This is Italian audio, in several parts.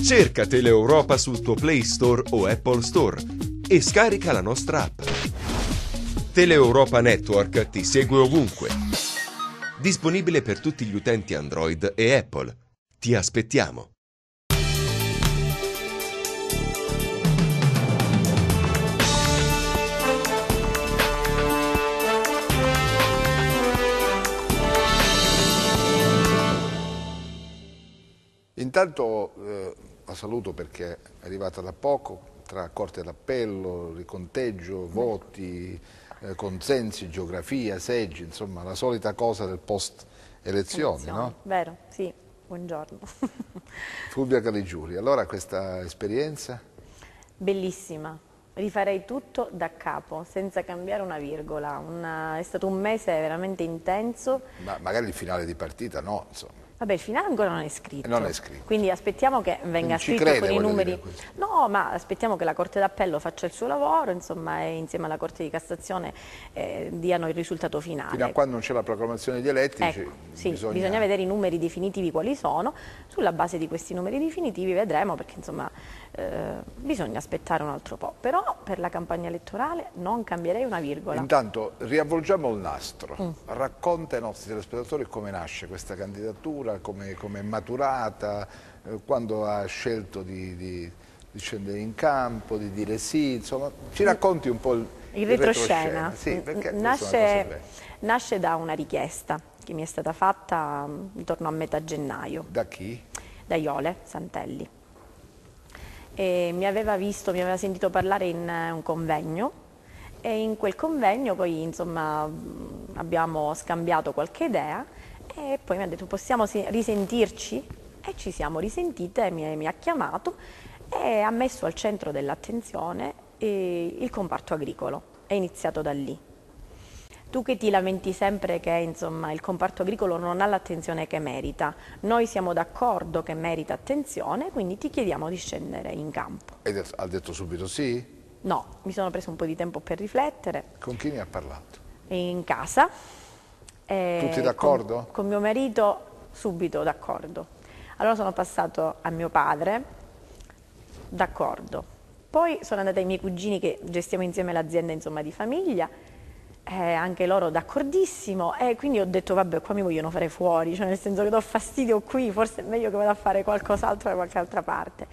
Cerca Teleeuropa sul tuo Play Store o Apple Store e scarica la nostra app. Teleeuropa Network ti segue ovunque. Disponibile per tutti gli utenti Android e Apple. Ti aspettiamo. Intanto la saluto perché è arrivata da poco, tra Corte d'Appello, riconteggio, voti, consensi, geografia, seggi, insomma la solita cosa del post-elezioni, no? Vero, sì, buongiorno. Fulvia Caligiuri, allora questa esperienza? Bellissima, rifarei tutto da capo, senza cambiare una virgola. È stato un mese veramente intenso. Ma magari il finale di partita no, insomma. Vabbè, il finale ancora non è scritto. Non è scritto. Quindi aspettiamo che venga scritto con i numeri. No, ma aspettiamo che la Corte d'Appello faccia il suo lavoro, insomma, e insieme alla Corte di Cassazione diano il risultato finale. Fino a quando non c'è la proclamazione degli eletti, ecco, sì, bisogna vedere i numeri definitivi quali sono. Sulla base di questi numeri definitivi vedremo, perché insomma bisogna aspettare un altro po'. Però per la campagna elettorale non cambierei una virgola. Intanto riavvolgiamo il nastro. Racconta ai nostri telespettatori come nasce questa candidatura, come è maturata, quando ha scelto di scendere in campo, di dire sì, insomma, ci racconti un po' il retroscena. Sì, nasce da una richiesta che mi è stata fatta intorno a metà gennaio. Da chi? Da Iole Santelli. E mi aveva sentito parlare in un convegno e in quel convegno poi insomma abbiamo scambiato qualche idea e poi mi ha detto possiamo risentirci? E ci siamo risentite, mi ha chiamato e ha messo al centro dell'attenzione il comparto agricolo. È iniziato da lì. Tu che ti lamenti sempre che insomma, il comparto agricolo non ha l'attenzione che merita, noi siamo d'accordo che merita attenzione, quindi ti chiediamo di scendere in campo. E ha detto subito sì? No, mi sono preso un po' di tempo per riflettere. Con chi ne ha parlato? In casa. Tutti d'accordo? Con mio marito subito d'accordo. Allora sono passato a mio padre, d'accordo. Poi sono andata ai miei cugini che gestiamo insieme l'azienda insomma, di famiglia, anche loro d'accordissimo e quindi ho detto vabbè qua mi vogliono fare fuori, cioè nel senso che do fastidio qui, forse è meglio che vada a fare qualcos'altro da qualche altra parte.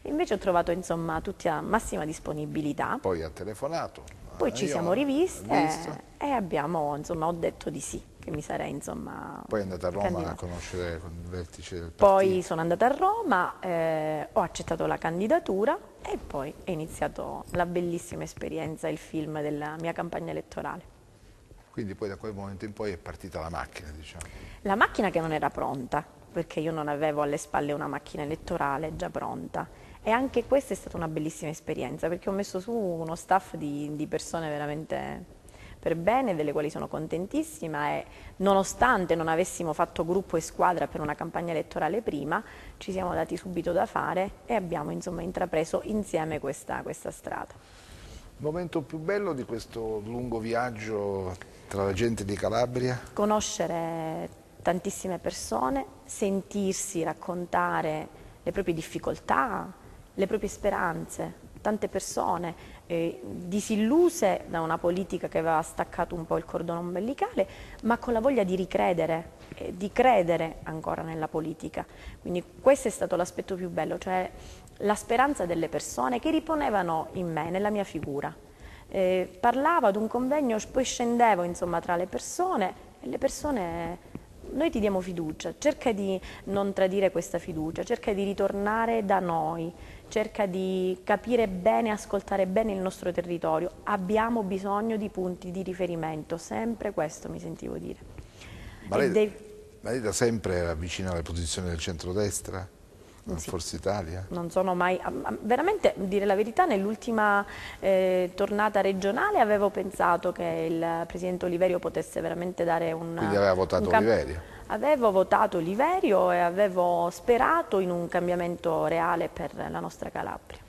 E invece ho trovato insomma tutti a massima disponibilità. Poi ha telefonato. Poi ci siamo riviste e abbiamo insomma ho detto di sì, che mi sarei insomma poi è andata a Roma a conoscere con il vertice del partito. Poi sono andata a Roma, ho accettato la candidatura e poi è iniziata la bellissima esperienza, il film della mia campagna elettorale. Quindi poi da quel momento in poi è partita la macchina, diciamo. La macchina che non era pronta, perché io non avevo alle spalle una macchina elettorale già pronta. E anche questa è stata una bellissima esperienza, perché ho messo su uno staff di persone veramente per bene, delle quali sono contentissima e nonostante non avessimo fatto gruppo e squadra per una campagna elettorale prima, ci siamo dati subito da fare e abbiamo insomma intrapreso insieme questa strada. Il momento più bello di questo lungo viaggio tra la gente di Calabria? Conoscere tantissime persone, sentirsi raccontare le proprie difficoltà, le proprie speranze, tante persone disilluse da una politica che aveva staccato un po' il cordone ombelicale, ma con la voglia di ricredere, di credere ancora nella politica. Quindi questo è stato l'aspetto più bello, cioè la speranza delle persone che riponevano in me, nella mia figura. Parlavo ad un convegno, poi scendevo insomma tra le persone e le persone, noi ti diamo fiducia, cerca di non tradire questa fiducia, cerca di ritornare da noi, cerca di capire bene, ascoltare bene il nostro territorio, abbiamo bisogno di punti di riferimento, sempre questo mi sentivo dire. Ma lei da sempre era vicina alle posizioni del centrodestra? Sì. Forza Italia? Non sono mai, veramente, dire la verità, nell'ultima tornata regionale avevo pensato che il Presidente Oliverio potesse veramente dare un... Quindi aveva votato Oliverio? Avevo votato Oliverio e avevo sperato in un cambiamento reale per la nostra Calabria.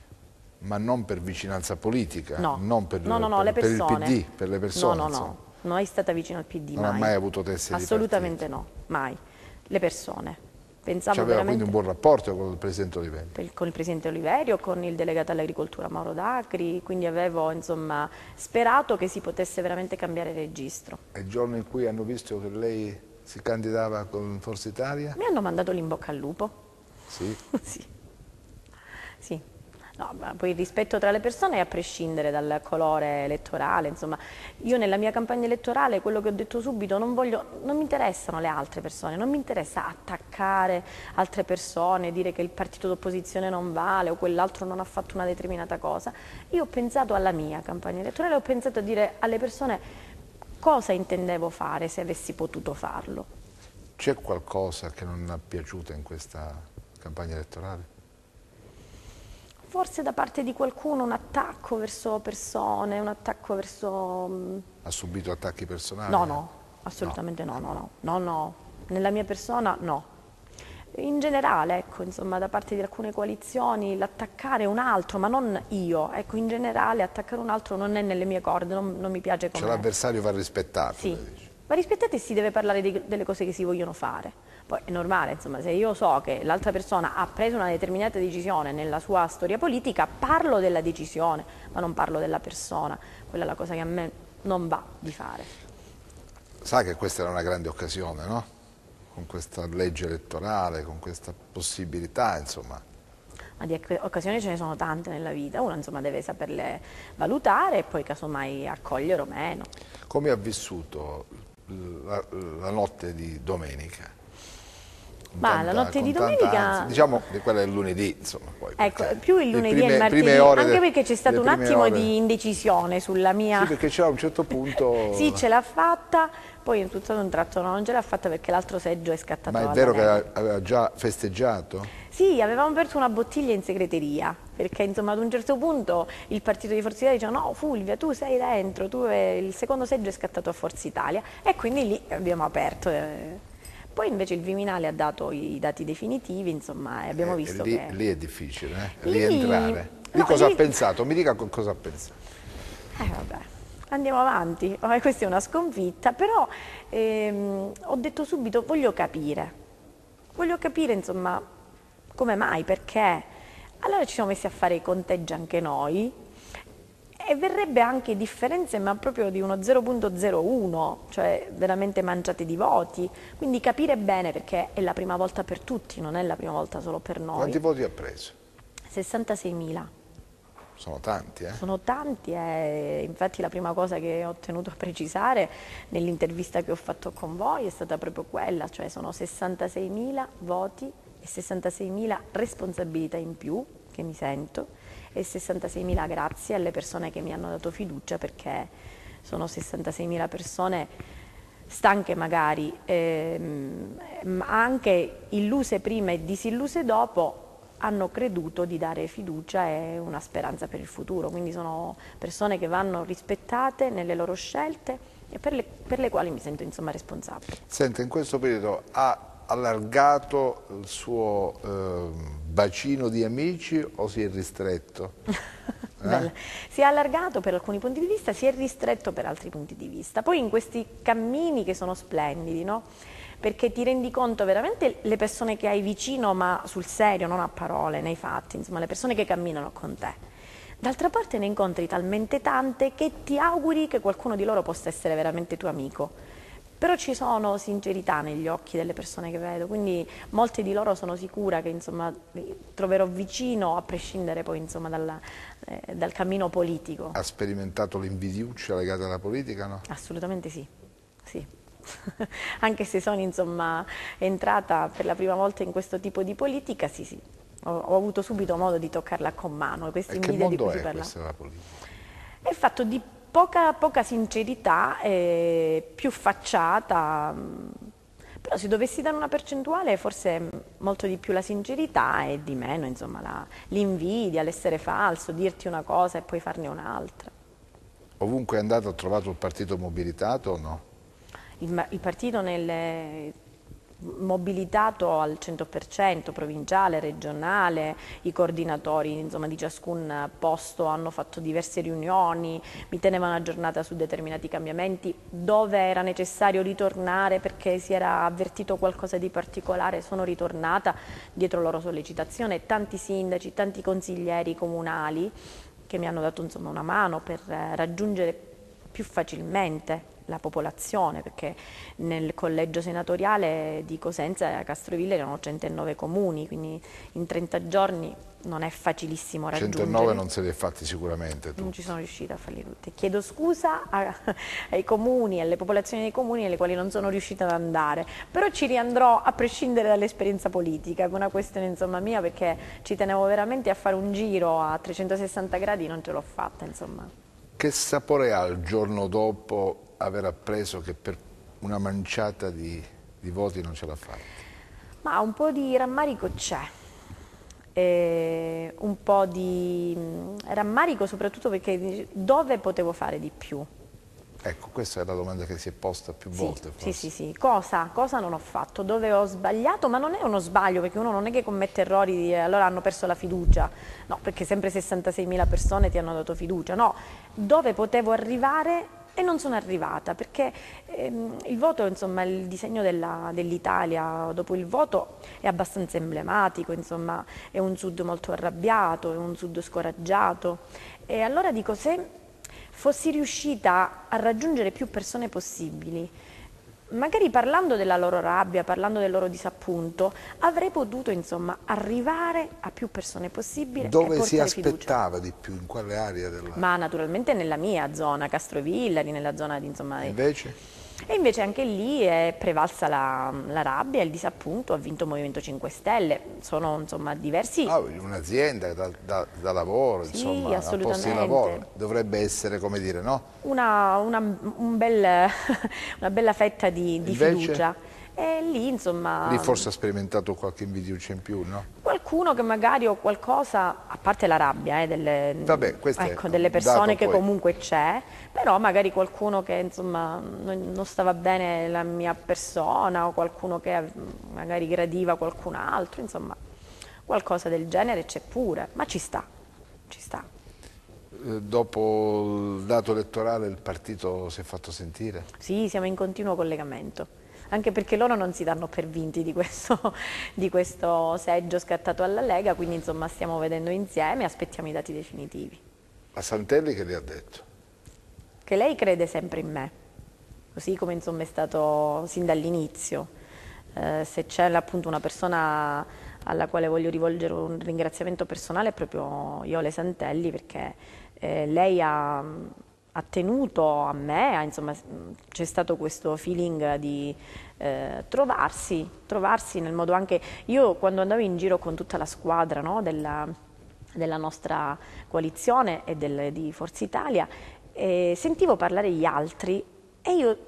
Ma non per vicinanza politica? No, non per, no, le persone. Per il PD, per le persone? No, non è stata vicino al PD, non mai. ha mai avuto teste di Assolutamente partito. no, mai. Le persone. Pensavo C'aveva veramente... quindi un buon rapporto con il Presidente Oliverio. Con il Presidente Oliverio, con il delegato all'agricoltura Mauro Dacri, quindi avevo insomma sperato che si potesse veramente cambiare registro. E il giorno in cui hanno visto che lei si candidava con Forza Italia? Mi hanno mandato l'in bocca al lupo. Sì. Sì. Sì. No, ma poi il rispetto tra le persone è a prescindere dal colore elettorale, insomma, io nella mia campagna elettorale quello che ho detto subito, non mi interessano le altre persone, non mi interessa attaccare altre persone, dire che il partito d'opposizione non vale o quell'altro non ha fatto una determinata cosa. Io ho pensato alla mia campagna elettorale, ho pensato a dire alle persone cosa intendevo fare se avessi potuto farlo. C'è qualcosa che non è piaciuto in questa campagna elettorale? Forse da parte di qualcuno un attacco verso persone, un attacco verso... Ha subito attacchi personali? No, no, assolutamente no, nella mia persona no. In generale, ecco, insomma, da parte di alcune coalizioni l'attaccare un altro, ma non io, ecco, in generale attaccare un altro non è nelle mie corde, non mi piace come... Cioè l'avversario va rispettato, Sì, lei dice. va rispettato e si deve parlare delle cose che si vogliono fare. Poi è normale, insomma, se io so che l'altra persona ha preso una determinata decisione nella sua storia politica, parlo della decisione, ma non parlo della persona. Quella è la cosa che a me non va di fare. Sa che questa era una grande occasione, no? Con questa legge elettorale, con questa possibilità, insomma. Ma di occasioni ce ne sono tante nella vita, uno insomma deve saperle valutare e poi casomai accogliere o meno. Come ha vissuto la notte di domenica? Ma la notte di domenica... diciamo di quella del lunedì, insomma. Poi, ecco, più il lunedì e il martedì, anche perché c'è stato un attimo di indecisione sulla mia... Sì, perché c'era a un certo punto... Sì, ce l'ha fatta, poi tutto ad un tratto no, non ce l'ha fatta perché l'altro seggio è scattato. Ma è vero che aveva già festeggiato? Sì, avevamo aperto una bottiglia in segreteria, perché insomma ad un certo punto il partito di Forza Italia diceva no Fulvia tu sei dentro, il secondo seggio è scattato a Forza Italia e quindi lì abbiamo aperto. Poi invece il Viminale ha dato i dati definitivi, insomma, e abbiamo visto lì, che... Lì è difficile, Lì... rientrare. Lì No, cosa lì... ha pensato? Mi dica cosa ha pensato. Vabbè, andiamo avanti, questa è una sconfitta, però ho detto subito voglio capire insomma come mai, perché. Allora ci siamo messi a fare i conteggi anche noi e verrebbe anche differenze ma proprio di uno 0,01, cioè veramente mangiate di voti, quindi capire bene perché è la prima volta per tutti, non è la prima volta solo per noi. Quanti voti ha preso? 66.000. Sono tanti, eh? Sono tanti e infatti la prima cosa che ho tenuto a precisare nell'intervista che ho fatto con voi è stata proprio quella, cioè sono 66.000 voti e 66.000 responsabilità in più che mi sento e 66.000 grazie alle persone che mi hanno dato fiducia perché sono 66.000 persone stanche magari, ma anche illuse prima e disilluse dopo, hanno creduto di dare fiducia e una speranza per il futuro, quindi sono persone che vanno rispettate nelle loro scelte e per le quali mi sento insomma responsabile. Senta, in questo periodo ha allargato il suo bacino di amici o si è ristretto? Si è allargato per alcuni punti di vista, si è ristretto per altri punti di vista. Poi in questi cammini che sono splendidi, no? Perché ti rendi conto veramente le persone che hai vicino, ma sul serio, non a parole, nei fatti, insomma le persone che camminano con te. D'altra parte ne incontri talmente tante che ti auguri che qualcuno di loro possa essere veramente tuo amico. Però ci sono sincerità negli occhi delle persone che vedo, quindi molte di loro sono sicura che insomma troverò vicino a prescindere poi insomma dal cammino politico. Ha sperimentato l'invidiuccia legata alla politica, no? Assolutamente sì, sì. Anche se sono insomma entrata per la prima volta in questo tipo di politica, sì sì, ho avuto subito modo di toccarla con mano. E che mondo è questa la politica? È fatto di poca sincerità, più facciata, però se dovessi dare una percentuale forse molto di più la sincerità e di meno insomma l'invidia, l'essere falso, dirti una cosa e poi farne un'altra. Ovunque è andato ha trovato il partito mobilitato o no? Il partito mobilitato al 100%, provinciale, regionale, i coordinatori insomma, di ciascun posto hanno fatto diverse riunioni, mi tenevano aggiornata su determinati cambiamenti, dove era necessario ritornare perché si era avvertito qualcosa di particolare, sono ritornata dietro loro sollecitazione, tanti sindaci, tanti consiglieri comunali che mi hanno dato insomma, una mano per raggiungere più facilmente la popolazione, perché nel collegio senatoriale di Cosenza e Castroville erano 109 comuni, quindi in 30 giorni non è facilissimo raggiungere. 109 non se li hai fatti sicuramente tu. Non ci sono riuscita a farli tutti. Chiedo scusa ai comuni, alle popolazioni dei comuni alle quali non sono riuscita ad andare, però ci riandrò a prescindere dall'esperienza politica, è una questione insomma mia, perché ci tenevo veramente a fare un giro a 360 gradi, non ce l'ho fatta insomma. Che sapore ha il giorno dopo aver appreso che per una manciata di voti non ce l'ha fatta? Ma un po' di rammarico c'è, un po' di rammarico soprattutto perché dove potevo fare di più? Ecco, questa è la domanda che si è posta più volte. Forse. Sì. Cosa non ho fatto? Dove ho sbagliato? Ma non è uno sbaglio, perché uno non è che commette errori e allora hanno perso la fiducia. No, perché sempre 66.000 persone ti hanno dato fiducia. No, dove potevo arrivare e non sono arrivata, perché il voto, insomma, il disegno dell'Italia dopo il voto è abbastanza emblematico, insomma, è un Sud molto arrabbiato, è un Sud scoraggiato. E allora dico, se fossi riuscita a raggiungere più persone possibili, magari parlando della loro rabbia, parlando del loro disappunto, avrei potuto insomma arrivare a più persone possibili. Dove e si aspettava fiducia. di più? In quale area della... Ma naturalmente nella mia zona, Castrovillari, nella zona di insomma... Invece? E invece anche lì è prevalsa la rabbia, il disappunto, ha vinto Movimento 5 Stelle, sono insomma diversi... Ah, un'azienda da lavoro, Sì, insomma, a posti di lavoro, dovrebbe essere, come dire, no? una bella fetta di fiducia. E lì insomma... Lì forse ha sperimentato qualche invidiuccia in più, no? Qualcuno che magari o qualcosa, a parte la rabbia Vabbè, delle persone che poi. comunque c'è, però magari qualcuno che insomma non stava bene la mia persona o qualcuno che magari gradiva qualcun altro, insomma qualcosa del genere c'è pure, ma ci sta, ci sta. Dopo il dato elettorale il partito si è fatto sentire? Sì, siamo in continuo collegamento. Anche perché loro non si danno per vinti di questo seggio scattato alla Lega, quindi insomma stiamo vedendo insieme e aspettiamo i dati definitivi. A Santelli che le ha detto? Che lei crede sempre in me, così come insomma è stato sin dall'inizio. Se c'è appunto una persona alla quale voglio rivolgere un ringraziamento personale è proprio Iole Santelli, perché lei ha tenuto a me, insomma c'è stato questo feeling di trovarsi nel modo anche, io quando andavo in giro con tutta la squadra, no, della nostra coalizione e di Forza Italia, sentivo parlare gli altri e io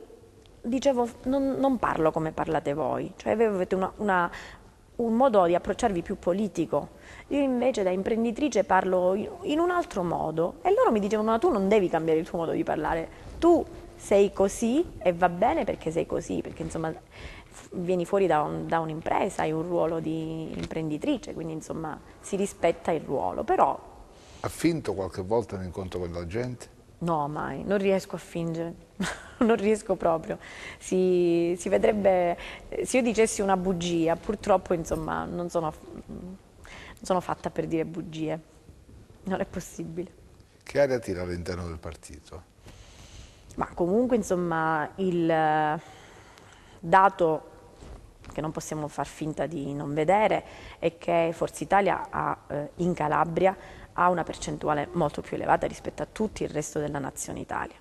dicevo non parlo come parlate voi, cioè avete un modo di approcciarvi più politico. Io invece da imprenditrice parlo in un altro modo e loro mi dicevano ma tu non devi cambiare il tuo modo di parlare, tu sei così e va bene perché sei così, perché insomma vieni fuori da un'impresa, hai un ruolo di imprenditrice, quindi insomma si rispetta il ruolo, però... Ha finto qualche volta un incontro con la gente? No, mai, non riesco a fingere, non riesco proprio, si vedrebbe, se io dicessi una bugia, purtroppo insomma non sono fatta per dire bugie, non è possibile. Che aria tira all'interno del partito? Ma comunque insomma il dato che non possiamo far finta di non vedere è che Forza Italia in Calabria ha una percentuale molto più elevata rispetto a tutto il resto della nazione Italia,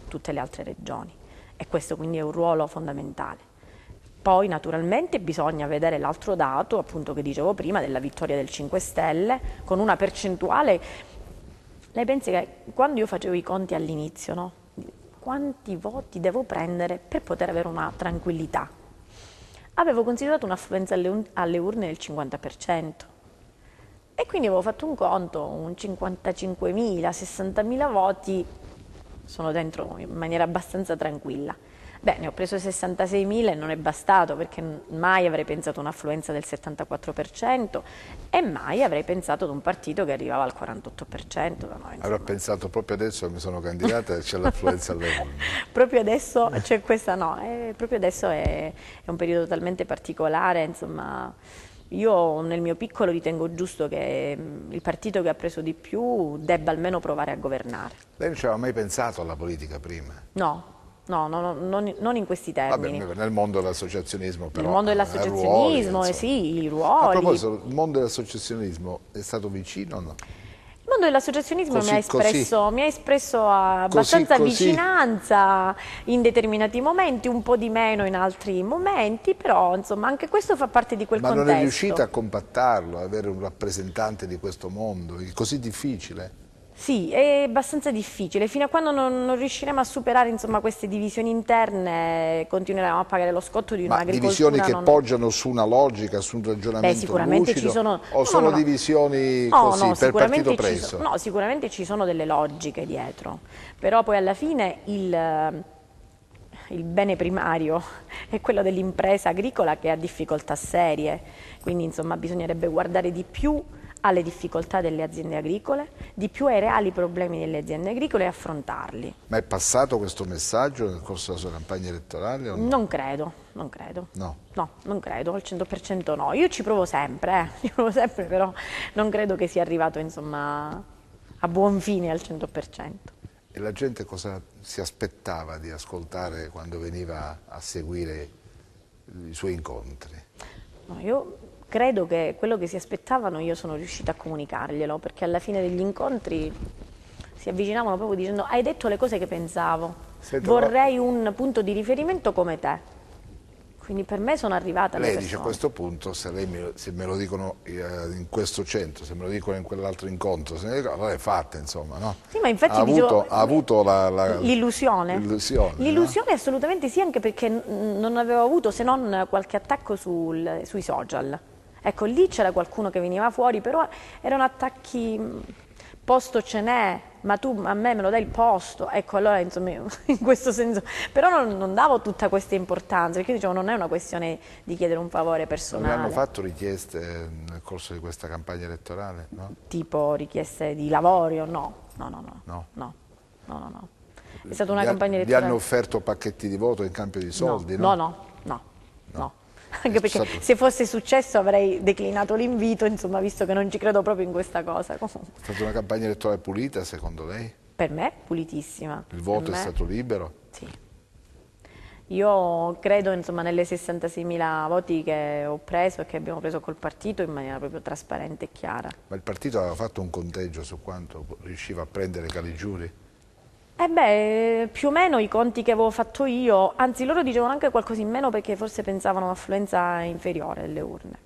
tutte le altre regioni, e questo quindi è un ruolo fondamentale. Poi naturalmente bisogna vedere l'altro dato, appunto che dicevo prima, della vittoria del 5 Stelle, con una percentuale, lei pensi che quando io facevo i conti all'inizio, no? Quanti voti devo prendere per poter avere una tranquillità? Avevo considerato un'affluenza alle urne del 50%. E quindi avevo fatto un conto, un 55.000, 60.000 voti sono dentro in maniera abbastanza tranquilla. Beh, ne ho preso 66.000 e non è bastato, perché mai avrei pensato a un'affluenza del 74% e mai avrei pensato ad un partito che arrivava al 48% da noi. Avrò pensato proprio adesso che mi sono candidata e c'è l'affluenza alle urne. Proprio adesso c'è questa, no, proprio adesso è un periodo talmente particolare, insomma. Io nel mio piccolo ritengo giusto che il partito che ha preso di più debba almeno provare a governare. Lei non ci aveva mai pensato alla politica prima? No, no, non in questi termini. Vabbè, nel mondo dell'associazionismo però. Nel mondo dell'associazionismo, sì, i ruoli. A proposito, il mondo dell'associazionismo è stato vicino o no? Il mondo dell'associazionismo mi ha espresso abbastanza così. vicinanza in determinati momenti, un po' di meno in altri momenti, però insomma anche questo fa parte di quel contesto. Ma non è riuscita a compattarlo, ad avere un rappresentante di questo mondo? È così difficile? Sì, è abbastanza difficile, fino a quando non riusciremo a superare insomma, queste divisioni interne continueremo a pagare lo scotto di un'agricoltura. Ma divisioni che poggiano su una logica, su un ragionamento sicuramente lucido, ci sono, o sono divisioni così, per partito preso? No, sicuramente ci sono delle logiche dietro, però poi alla fine il bene primario è quello dell'impresa agricola che ha difficoltà serie, quindi insomma bisognerebbe guardare di più alle difficoltà delle aziende agricole, di più ai reali problemi delle aziende agricole e affrontarli. Ma è passato questo messaggio nel corso della sua campagna elettorale o no? Non credo, non credo. No. No, non credo, al 100% no. Io ci provo sempre, però non credo che sia arrivato insomma a buon fine al 100%. E la gente cosa si aspettava di ascoltare quando veniva a seguire i suoi incontri? No, io credo che quello che si aspettavano io sono riuscita a comunicarglielo, perché alla fine degli incontri si avvicinavano proprio dicendo: hai detto le cose che pensavo, vorrei un punto di riferimento come te. Quindi per me sono arrivata alle persone. Lei dice: a questo punto, se me lo dicono in questo centro, se me lo dicono in quell'altro incontro, allora è fatta, insomma, no? Sì, ma infatti ha avuto l'illusione. L'illusione, no? Assolutamente sì, anche perché non avevo avuto se non qualche attacco sui social. Ecco, lì c'era qualcuno che veniva fuori, però erano attacchi, posto ce n'è, ma tu a me lo dai il posto, ecco, allora insomma in questo senso, però non davo tutta questa importanza, perché dicevo non è una questione di chiedere un favore personale. Non mi hanno fatto richieste nel corso di questa campagna elettorale, no? Tipo richieste di lavori o no? No. È stata una campagna elettorale. Vi hanno offerto pacchetti di voto in cambio di soldi, no? No. Anche perché se fosse successo avrei declinato l'invito, insomma, visto che non ci credo proprio in questa cosa. È stata una campagna elettorale pulita, secondo lei? Per me pulitissima. Il voto è stato libero? Sì. Io credo, insomma, nelle 66.000 voti che ho preso e che abbiamo preso col partito in maniera proprio trasparente e chiara. Ma il partito aveva fatto un conteggio su quanto riusciva a prendere Caligiuri? Più o meno i conti che avevo fatto io, anzi loro dicevano anche qualcosa in meno perché forse pensavano un'affluenza inferiore alle urne.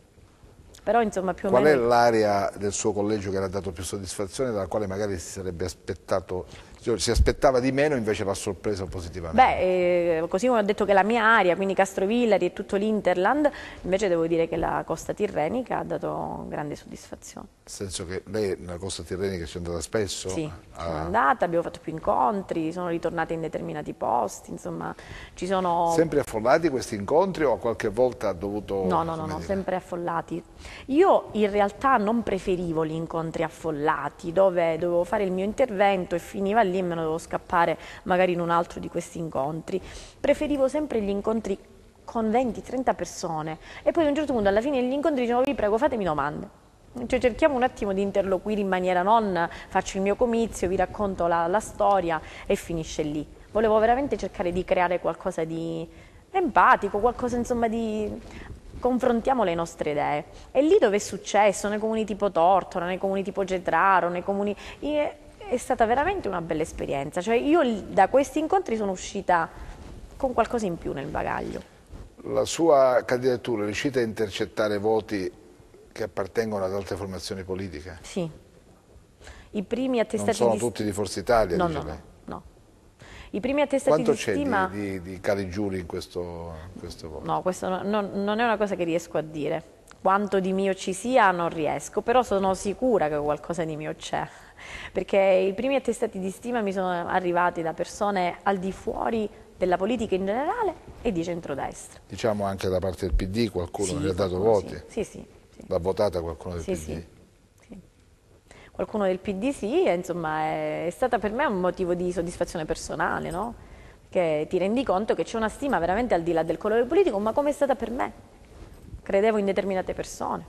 Però insomma più o meno... Qual è l'area del suo collegio che le ha dato più soddisfazione, dalla quale magari si aspettava di meno, invece l'ha sorpreso positivamente? Così come ho detto che la mia area, quindi Castrovillari e tutto l'Interland, invece devo dire che la costa tirrenica ha dato grande soddisfazione. Nel senso che lei nella costa tirrenica ci è andata spesso? Sì, sono andata, abbiamo fatto più incontri, sono ritornata in determinati posti, insomma ci sono... Sempre affollati questi incontri o qualche volta ha dovuto... No, sempre affollati. Io in realtà non preferivo gli incontri affollati, dove dovevo fare il mio intervento e finiva lì e me ne dovevo scappare magari in un altro di questi incontri. Preferivo sempre gli incontri con 20-30 persone e poi a un certo punto alla fine degli incontri dicevo: vi prego fatemi domande. Cioè, cerchiamo un attimo di interloquire in maniera non faccio il mio comizio, vi racconto la storia e finisce lì. Volevo veramente cercare di creare qualcosa di empatico, qualcosa insomma di... confrontiamo le nostre idee. E lì dove è successo, nei comuni tipo Tortora, nei comuni tipo Getraro, nei comuni... è stata veramente una bella esperienza. Cioè io da questi incontri sono uscita con qualcosa in più nel bagaglio. La sua candidatura è riuscita a intercettare voti che appartengono ad altre formazioni politiche? Sì. I primi attestati non sono tutti di Forza Italia, dice lei? No. I primi attestati di stima... Quanto c'è di Caligiuri in questo voto? No, questo non è una cosa che riesco a dire. Quanto di mio ci sia non riesco, però sono sicura che qualcosa di mio c'è. Perché i primi attestati di stima mi sono arrivati da persone al di fuori della politica in generale e di centrodestra. Diciamo anche da parte del PD qualcuno Sì, gli ha dato qualcuno voti? sì. L'ha votata qualcuno del PD? Sì. Qualcuno del PD sì, e insomma è stata per me un motivo di soddisfazione personale, no? Che ti rendi conto che c'è una stima veramente al di là del colore politico, ma come è stata per me? Credevo in determinate persone.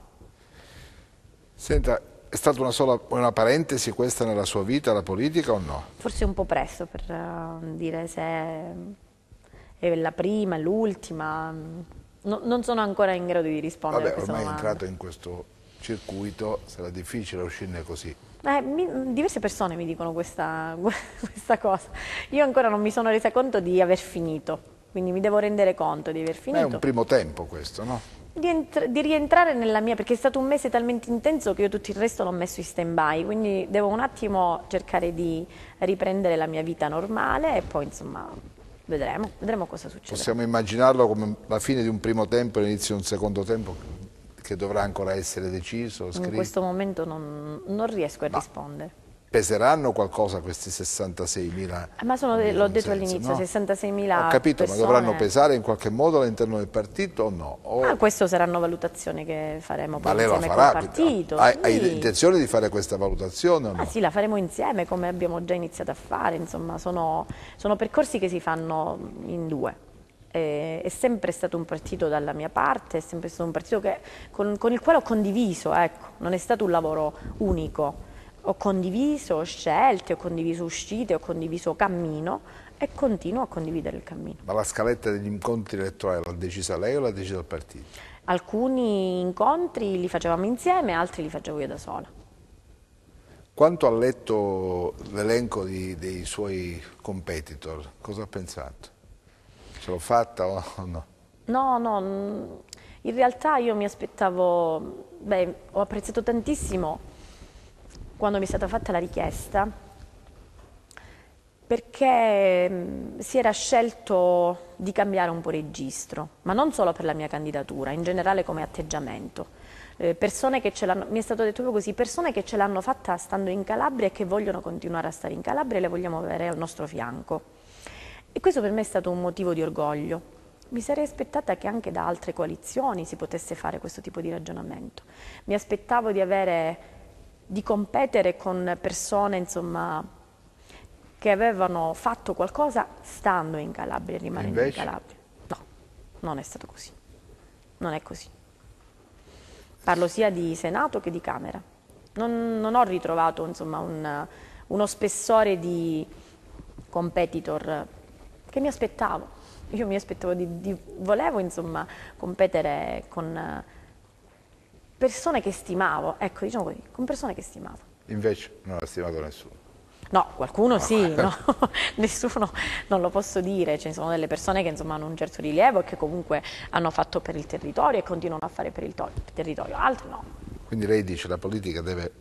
Senta, è stata una parentesi questa nella sua vita, la politica, o no? Forse un po' presto per dire se è la prima, l'ultima. Non sono ancora in grado di rispondere Vabbè, a questa ormai è domanda. entrato in questo circuito, sarà difficile uscirne così. Diverse persone mi dicono questa cosa. Io ancora non mi sono resa conto di aver finito, quindi mi devo rendere conto di aver È finito. un primo tempo questo, no? Di rientrare nella mia, perché è stato un mese talmente intenso che io tutto il resto l'ho messo in stand-by, quindi devo un attimo cercare di riprendere la mia vita normale e poi insomma vedremo cosa succede. Possiamo immaginarlo come la fine di un primo tempo e l'inizio di un secondo tempo che dovrà ancora essere deciso, scritto? In questo momento non riesco a rispondere. Peseranno qualcosa questi 66.000? Ma l'ho detto all'inizio, no? 66.000 Ho capito, persone. ma dovranno pesare in qualche modo all'interno del partito o no? Questo saranno valutazioni che faremo Ma poi lei la insieme farà? col partito. Hai intenzione di fare questa valutazione o no? Sì, la faremo insieme come abbiamo già iniziato a fare, insomma sono percorsi che si fanno in due. È sempre stato un partito dalla mia parte, è sempre stato un partito con il quale ho condiviso, ecco, non è stato un lavoro unico. Ho condiviso scelte, ho condiviso uscite, ho condiviso cammino e continuo a condividere il cammino. Ma la scaletta degli incontri elettorali l'ha decisa lei o l'ha decisa il partito? Alcuni incontri li facevamo insieme, altri li facevo io da sola. Quanto ha letto l'elenco dei suoi competitor, cosa ha pensato? Ce l'ho fatta o no? No, in realtà io mi aspettavo, ho apprezzato tantissimo quando mi è stata fatta la richiesta, perché si era scelto di cambiare un po' registro, ma non solo per la mia candidatura, in generale come atteggiamento. Persone che mi è stato detto proprio così, persone che ce l'hanno fatta stando in Calabria e che vogliono continuare a stare in Calabria e le vogliamo avere al nostro fianco. E questo per me è stato un motivo di orgoglio. Mi sarei aspettata che anche da altre coalizioni si potesse fare questo tipo di ragionamento. Mi aspettavo di competere con persone, insomma, che avevano fatto qualcosa stando in Calabria e rimanendo in Calabria. No, non è stato così. Non è così. Parlo sia di Senato che di Camera. Non ho ritrovato, insomma, uno spessore di competitor che mi aspettavo. Io mi aspettavo volevo insomma competere con persone che stimavo, ecco, diciamo così, con persone che stimavo. Invece non ha stimato nessuno? No, qualcuno sì, no? Nessuno non lo posso dire, ci sono delle persone che insomma hanno un certo rilievo e che comunque hanno fatto per il territorio e continuano a fare per il territorio, altri no. Quindi lei dice che la politica deve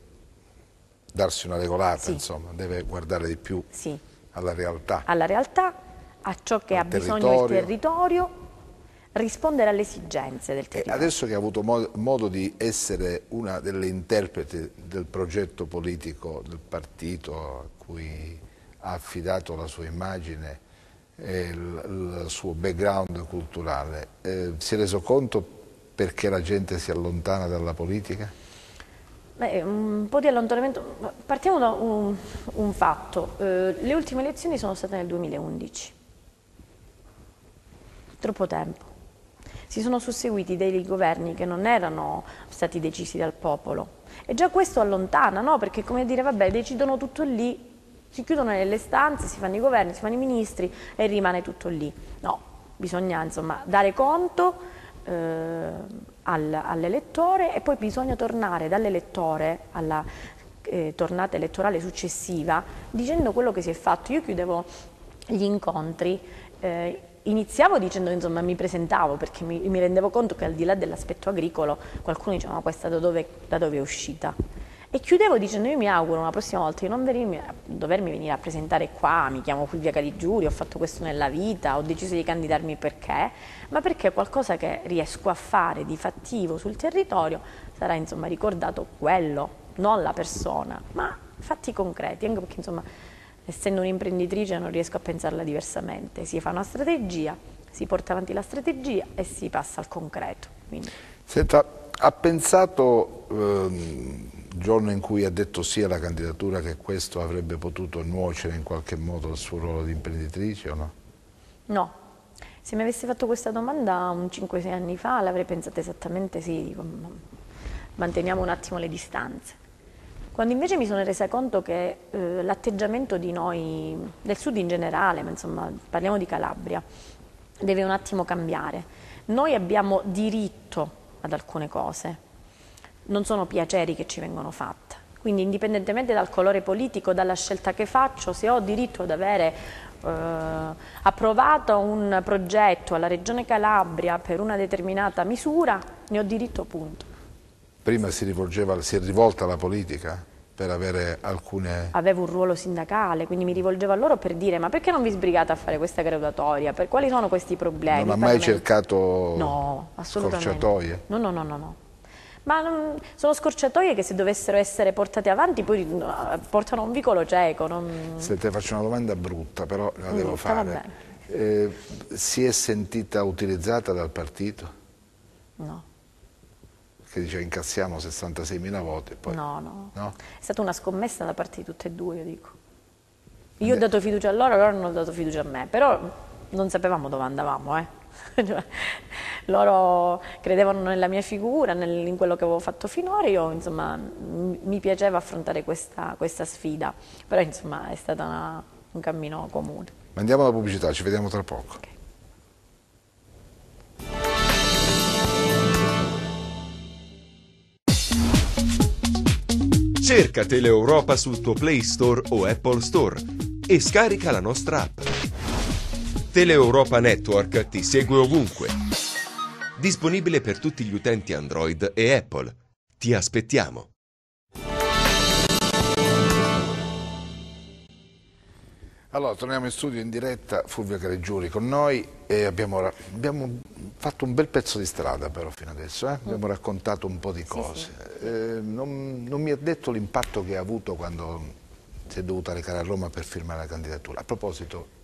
darsi una regolata, sì. Insomma, deve guardare di più sì. alla realtà. Alla realtà, a ciò che ha bisogno il territorio, rispondere alle esigenze del territorio. Adesso che ha avuto modo di essere una delle interpreti del progetto politico del partito a cui ha affidato la sua immagine e il suo background culturale, si è reso conto perché la gente si allontana dalla politica? Un po' di allontanamento. Partiamo da un fatto. Le ultime elezioni sono state nel 2011. Troppo tempo. Si sono susseguiti dei governi che non erano stati decisi dal popolo. E già questo allontana, no? Perché come dire, vabbè, decidono tutto lì, si chiudono nelle stanze, si fanno i governi, si fanno i ministri e rimane tutto lì. No, bisogna insomma dare conto all'elettore e poi bisogna tornare dall'elettore alla tornata elettorale successiva dicendo quello che si è fatto. Io chiudevo gli incontri, iniziavo dicendo, insomma, mi presentavo perché mi rendevo conto che al di là dell'aspetto agricolo qualcuno diceva ma questa da dove è uscita? E chiudevo dicendo io mi auguro una prossima volta di non dovermi venire a presentare qua, mi chiamo Fulvia Caligiuri, ho fatto questo nella vita, ho deciso di candidarmi perché, ma perché qualcosa che riesco a fare di fattivo sul territorio sarà insomma ricordato quello, non la persona, ma fatti concreti, anche perché insomma essendo un'imprenditrice non riesco a pensarla diversamente, si fa una strategia, si porta avanti la strategia e si passa al concreto. Quindi. Senta, ha pensato il giorno in cui ha detto sì alla candidatura che questo avrebbe potuto nuocere in qualche modo al suo ruolo di imprenditrice o no? No, se mi avessi fatto questa domanda un 5-6 anni fa l'avrei pensata esattamente sì, dico, manteniamo un attimo le distanze. Quando invece mi sono resa conto che l'atteggiamento di noi, del sud in generale, ma insomma parliamo di Calabria, deve un attimo cambiare. Noi abbiamo diritto ad alcune cose, non sono piaceri che ci vengono fatte. Quindi indipendentemente dal colore politico, dalla scelta che faccio, se ho diritto ad avere approvato un progetto alla Regione Calabria per una determinata misura, ne ho diritto, punto. Prima si è rivolta alla politica per avere alcune... Avevo un ruolo sindacale, quindi mi rivolgevo a loro per dire ma perché non vi sbrigate a fare questa graduatoria? Per quali sono questi problemi? Non ha mai cercato no, assolutamente. scorciatoie? No, no, no, no, no. Ma sono scorciatoie che se dovessero essere portate avanti poi portano a un vicolo cieco. Se te faccio una domanda brutta, però la devo Brutta, fare. Si è sentita utilizzata dal partito? No. Che dice incassiamo 66.000 voti. Poi... No. No? È stata una scommessa da parte di tutte e due, io dico. Io ho dato fiducia a loro hanno dato fiducia a me, però non sapevamo dove andavamo, Cioè, loro credevano nella mia figura, in quello che avevo fatto finora, io insomma mi piaceva affrontare questa sfida, però insomma è stato un cammino comune. Andiamo alla pubblicità, ci vediamo tra poco. Okay. Cerca Teleeuropa sul tuo Play Store o Apple Store e scarica la nostra app. Teleeuropa Network ti segue ovunque. Disponibile per tutti gli utenti Android e Apple. Ti aspettiamo. Allora, torniamo in studio in diretta, Fulvia Caligiuri con noi e abbiamo fatto un bel pezzo di strada però fino adesso, abbiamo raccontato un po' di cose. Sì. Non mi ha detto l'impatto che ha avuto quando si è dovuta recare a Roma per firmare la candidatura. A proposito,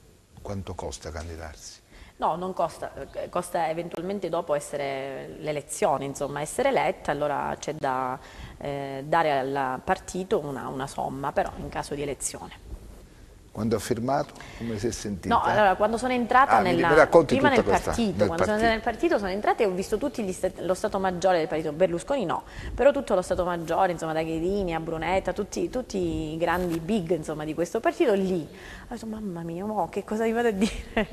quanto costa candidarsi? No, non costa, costa eventualmente dopo essere l'elezione, insomma, essere eletta, allora c'è da dare al partito una somma, però in caso di elezione. Quando ha firmato, come si è sentita? No, allora, quando sono entrata prima nel partito, quando sono nel partito sono entrata e ho visto tutti lo Stato Maggiore del partito, Berlusconi no, però tutto lo Stato Maggiore, insomma, da Ghedini a Brunetta, tutti i grandi big, insomma, di questo partito lì. Ho detto, mamma mia, che cosa mi vado a dire?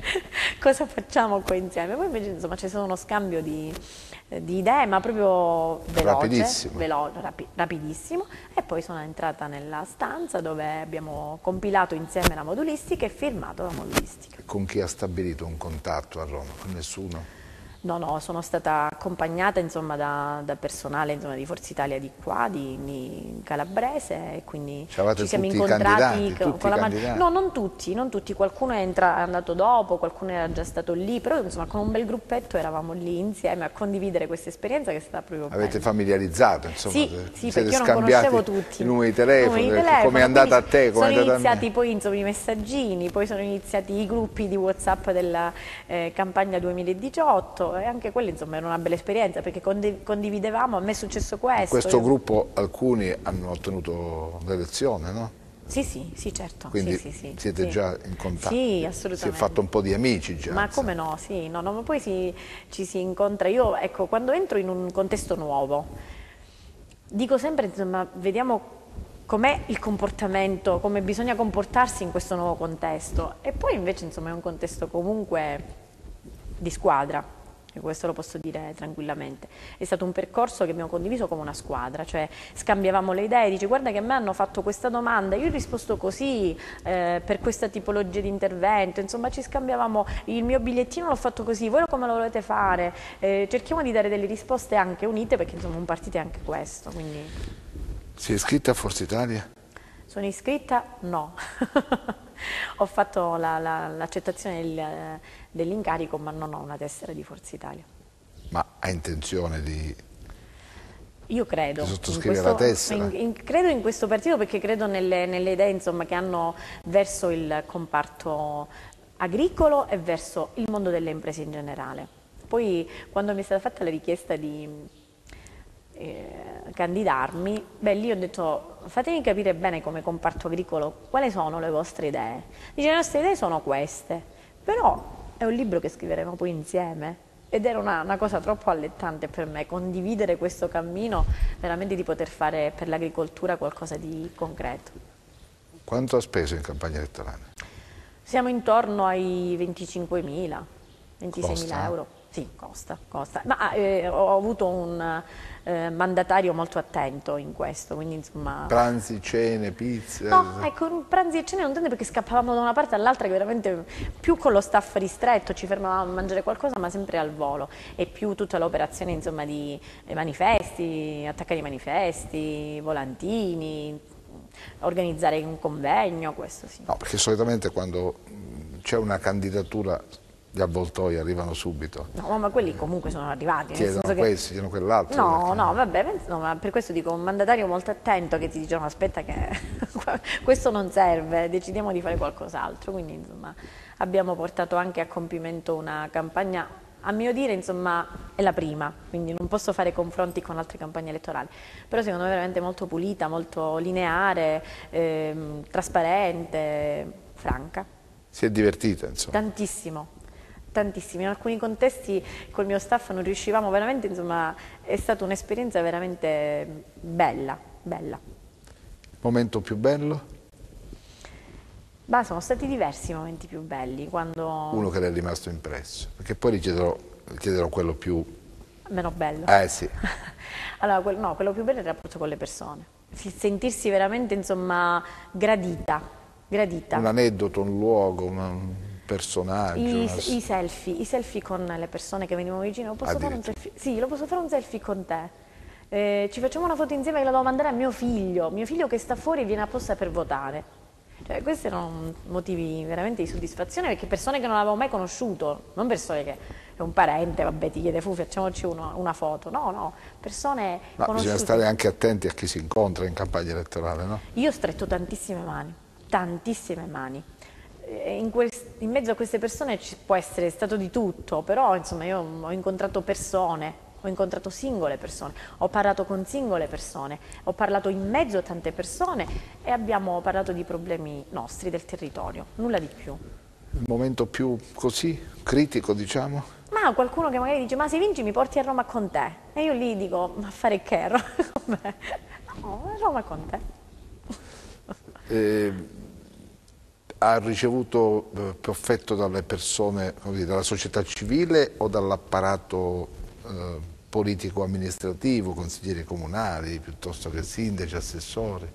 Cosa facciamo qua insieme? Poi invece, insomma, c'è stato uno scambio di idee, ma proprio veloce, rapidissimo, e poi sono entrata nella stanza dove abbiamo compilato insieme la modulistica e firmato la modulistica. Con chi ha stabilito un contatto a Roma? Con nessuno? No, sono stata accompagnata insomma, da personale insomma, di Forza Italia di qua, di Calabrese, e quindi ci siamo incontrati con la maggioranza. No, non tutti, qualcuno è andato dopo, qualcuno era già stato lì, però insomma con un bel gruppetto eravamo lì insieme a condividere questa esperienza che è stata proprio bella. Avete familiarizzato, insomma? Sì, perché io non conoscevo tutti. I numeri di telefono, come è andata a te? Sono iniziati poi insomma, i messaggini, poi sono iniziati i gruppi di WhatsApp della campagna 2018, e anche quella insomma era una bella esperienza perché condividevamo, a me è successo questo. In questo gruppo alcuni hanno ottenuto l'elezione, no? Sì, certo. Quindi siete già in contatto? Sì, assolutamente. Si è fatto un po' di amici già. Ma come no, sì, ma poi ci si incontra. Io, ecco, quando entro in un contesto nuovo, dico sempre, insomma, vediamo com'è il comportamento, come bisogna comportarsi in questo nuovo contesto. E poi invece, insomma, è un contesto comunque di squadra. E questo lo posso dire tranquillamente. È stato un percorso che abbiamo condiviso come una squadra, cioè scambiavamo le idee, dice guarda che a me hanno fatto questa domanda, io ho risposto così per questa tipologia di intervento, insomma ci scambiavamo, il mio bigliettino l'ho fatto così, voi come lo volete fare? Cerchiamo di dare delle risposte anche unite perché insomma un partito è anche questo. Quindi... Si è iscritta a Forza Italia? Sono iscritta? No. Ho fatto l'accettazione dell'incarico, ma non ho una tessera di Forza Italia. Ma ha intenzione di... Io credo, sottoscrive la tessera. credo in questo partito perché credo nelle idee insomma, che hanno verso il comparto agricolo e verso il mondo delle imprese in generale. Poi quando mi è stata fatta la richiesta di candidarmi, beh lì ho detto fatemi capire bene come comparto agricolo quali sono le vostre idee. Dice le nostre idee sono queste, però è un libro che scriveremo poi insieme. Ed era una cosa troppo allettante per me, condividere questo cammino, veramente di poter fare per l'agricoltura qualcosa di concreto. Quanto ha speso in campagna elettorale? Siamo intorno ai 25.000, 26.000 Costa? euro. Sì, costa. Ma ho avuto un mandatario molto attento in questo, quindi insomma... Pranzi, cene, pizze? No, ecco, pranzi e cene non tanto perché scappavamo da una parte all'altra che veramente più con lo staff ristretto ci fermavamo a mangiare qualcosa ma sempre al volo e più tutta l'operazione insomma di manifesti, attaccare i manifesti, volantini, organizzare un convegno, questo sì. No, perché solitamente quando c'è una candidatura gli avvoltoi arrivano subito. No, ma quelli comunque sono arrivati. Chiedono questo, chiedono quell'altro. No, no, vabbè, no, ma per questo dico un mandatario molto attento che ti dice no, aspetta che questo non serve, decidiamo di fare qualcos'altro. Quindi insomma abbiamo portato anche a compimento una campagna, a mio dire insomma è la prima, quindi non posso fare confronti con altre campagne elettorali, però secondo me è veramente molto pulita, molto lineare, trasparente, franca. Si è divertita insomma? Tantissimo. Tantissimi, in alcuni contesti col mio staff non riuscivamo veramente, insomma, è stata un'esperienza veramente bella, bella. Momento più bello? Ma sono stati diversi i momenti più belli, quando... Uno che le è rimasto impresso, perché poi chiederò quello più... Meno bello. Sì. Allora, no, quello più bello è il rapporto con le persone, sentirsi veramente, insomma, gradita. Un aneddoto, un luogo, un personaggio. I selfie con le persone che venivano vicino. Posso fare un selfie? Sì, lo posso fare un selfie con te. Ci facciamo una foto insieme che la devo mandare a mio figlio che sta fuori e viene apposta per votare. Cioè, questi erano motivi veramente di soddisfazione perché persone che non avevo mai conosciuto, non persone che è un parente, vabbè ti chiede facciamoci una foto, no, persone conosciute. Bisogna stare anche attenti a chi si incontra in campagna elettorale, no? Io ho stretto tantissime mani. In mezzo a queste persone ci può essere stato di tutto, però insomma io ho incontrato persone, ho incontrato singole persone, ho parlato con singole persone, ho parlato in mezzo a tante persone e abbiamo parlato di problemi nostri, del territorio, nulla di più. Il momento più così critico, diciamo? Ma qualcuno che magari dice, ma se vinci mi porti a Roma con te? E io lì dico, ma fare che? No, a Roma con te. Ha ricevuto più affetto dalle persone, dalla società civile o dall'apparato politico-amministrativo, consiglieri comunali, piuttosto che sindaci, assessori?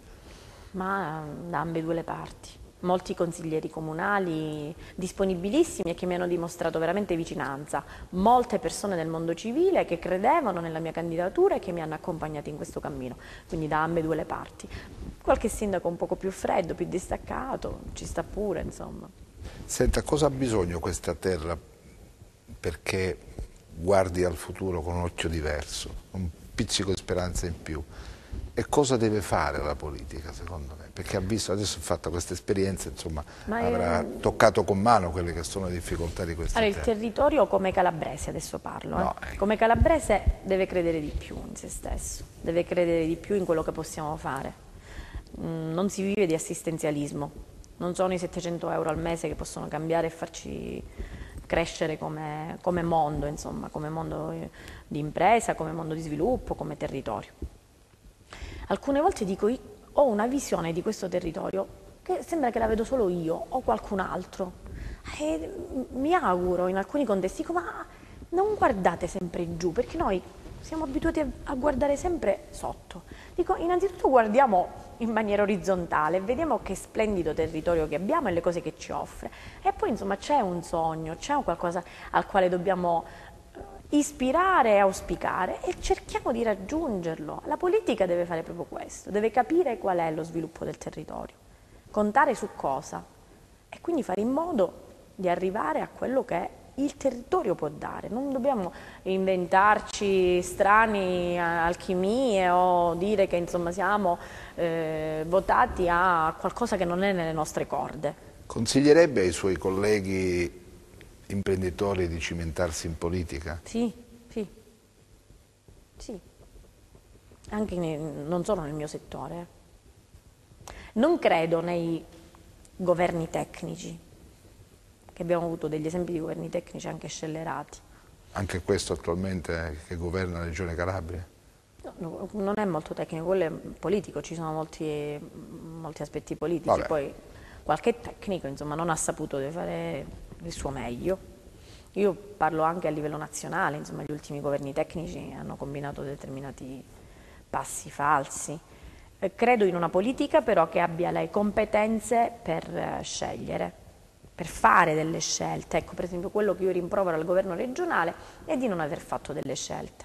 Ma da ambedue le parti. Molti consiglieri comunali disponibilissimi e che mi hanno dimostrato veramente vicinanza, molte persone del mondo civile che credevano nella mia candidatura e che mi hanno accompagnati in questo cammino, quindi da ambedue le parti. Qualche sindaco un poco più freddo, più distaccato, ci sta pure, insomma. Senta, cosa ha bisogno questa terra perché guardi al futuro con un occhio diverso, un pizzico di speranza in più? E cosa deve fare la politica, secondo me? Perché ha visto, adesso ha fatto questa esperienza, insomma, avrà toccato con mano quelle che sono le difficoltà di questa terra. Il territorio come calabrese, adesso parlo, No, come calabrese deve credere di più in se stesso, deve credere di più in quello che possiamo fare. Non si vive di assistenzialismo, non sono i 700 euro al mese che possono cambiare e farci crescere come mondo, insomma, come mondo di impresa, come mondo di sviluppo, come territorio. Alcune volte dico, ho una visione di questo territorio che sembra che la vedo solo io o qualcun altro. E mi auguro in alcuni contesti, dico, ma non guardate sempre in giù, perché noi siamo abituati a guardare sempre sotto. Dico, innanzitutto guardiamo in maniera orizzontale, vediamo che splendido territorio che abbiamo e le cose che ci offre. E poi insomma c'è un sogno, c'è qualcosa al quale dobbiamo ispirare e auspicare e cerchiamo di raggiungerlo. La politica deve fare proprio questo, deve capire qual è lo sviluppo del territorio, contare su cosa e quindi fare in modo di arrivare a quello che è il territorio può dare, non dobbiamo inventarci strane alchimie o dire che insomma siamo votati a qualcosa che non è nelle nostre corde. Consiglierebbe ai suoi colleghi imprenditori di cimentarsi in politica? Sì, sì, sì, anche non solo nel mio settore. Non credo nei governi tecnici, che abbiamo avuto degli esempi di governi tecnici anche scellerati. Anche questo attualmente che governa la Regione Calabria? No, non è molto tecnico, quello è politico, ci sono molti aspetti politici. Vabbè. Poi qualche tecnico insomma, non ha saputo fare il suo meglio. Io parlo anche a livello nazionale, insomma, gli ultimi governi tecnici hanno combinato determinati passi falsi. Credo in una politica però che abbia le competenze per scegliere, per fare delle scelte. Ecco, per esempio, quello che io rimprovero al governo regionale è di non aver fatto delle scelte,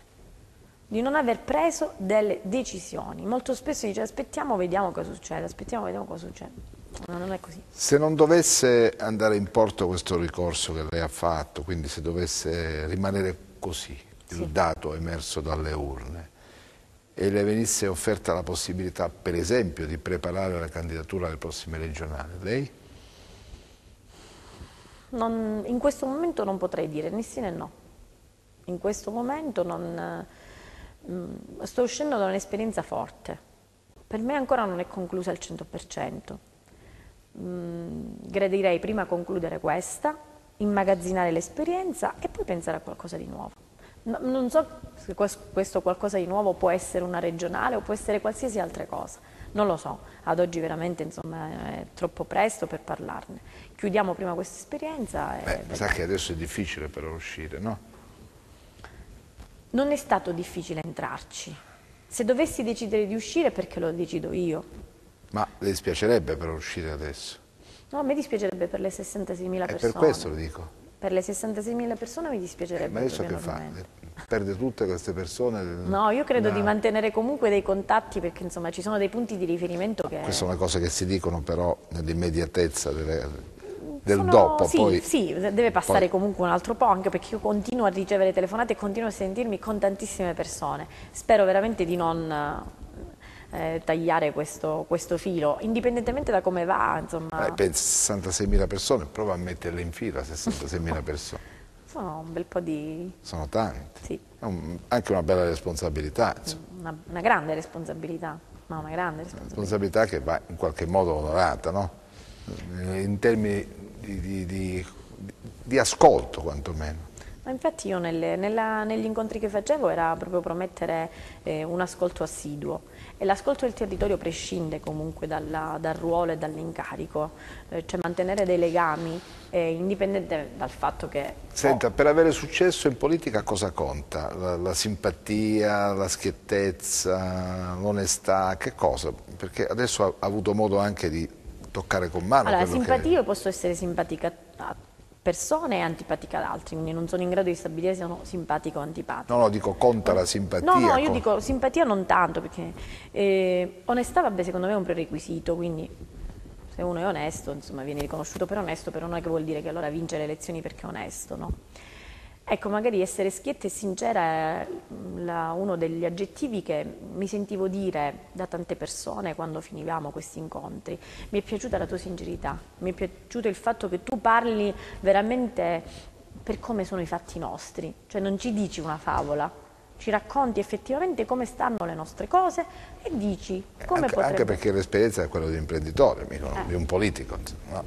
di non aver preso delle decisioni. Molto spesso dice aspettiamo, vediamo cosa succede, aspettiamo, vediamo cosa succede. No, non è così. Se non dovesse andare in porto questo ricorso che lei ha fatto, quindi se dovesse rimanere così, il dato emerso dalle urne, e le venisse offerta la possibilità, per esempio, di preparare la candidatura alle prossime regionali, lei? In questo momento non potrei dire né sì né no. In questo momento sto uscendo da un'esperienza forte. Per me ancora non è conclusa al 100%. Gradirei prima concludere questa, immagazzinare l'esperienza e poi pensare a qualcosa di nuovo. Non so se questo qualcosa di nuovo può essere una regionale o può essere qualsiasi altra cosa, non lo so, ad oggi veramente insomma, è troppo presto per parlarne. Chiudiamo prima questa esperienza e Sa che adesso è difficile però uscire, no? non è stato difficile entrarci. Se dovessi decidere di uscire, perché lo decido io? Ma le dispiacerebbe però uscire adesso? No, a me dispiacerebbe per le 66.000 persone. Per questo lo dico. Per le 66.000 persone mi dispiacerebbe. Ma adesso che fa? Perde tutte queste persone? No, io credo di mantenere comunque dei contatti perché insomma ci sono dei punti di riferimento che... Queste sono le cose che si dicono però nell'immediatezza del dopo. Sì, poi, sì, deve passare comunque un altro po', anche perché io continuo a ricevere telefonate e continuo a sentirmi con tantissime persone. Spero veramente di non tagliare questo filo, indipendentemente da come va, insomma. Penso 66.000 persone, prova a metterle in fila 66.000 persone. Sono un bel po' di... Sono tanti. Sì. Anche una bella responsabilità. Una grande responsabilità, ma una grande responsabilità che va in qualche modo onorata, no? In termini di ascolto quantomeno. Ma infatti io negli incontri che facevo era proprio promettere un ascolto assiduo e l'ascolto del territorio prescinde comunque dal ruolo e dall'incarico, cioè mantenere dei legami indipendente dal fatto che... Senta, per avere successo in politica cosa conta? La simpatia, la schiettezza, l'onestà, che cosa? Perché adesso ha avuto modo anche di toccare con mano. Allora, simpatia, io posso essere simpatica a persone e antipatica ad altri, quindi non sono in grado di stabilire se sono simpatica o antipatica. No, dico conta la simpatia. No, io dico simpatia non tanto, perché onestà, vabbè, secondo me è un prerequisito, quindi se uno è onesto, insomma, viene riconosciuto per onesto, però non è che vuol dire che allora vince le elezioni perché è onesto, no? Ecco, magari essere schietta e sincera è uno degli aggettivi che mi sentivo dire da tante persone quando finivamo questi incontri. Mi è piaciuta la tua sincerità, mi è piaciuto il fatto che tu parli veramente per come sono i fatti nostri, cioè non ci dici una favola, ci racconti effettivamente come stanno le nostre cose e dici come potrebbe... Anche perché l'esperienza è quella di un imprenditore, mica di un politico, no?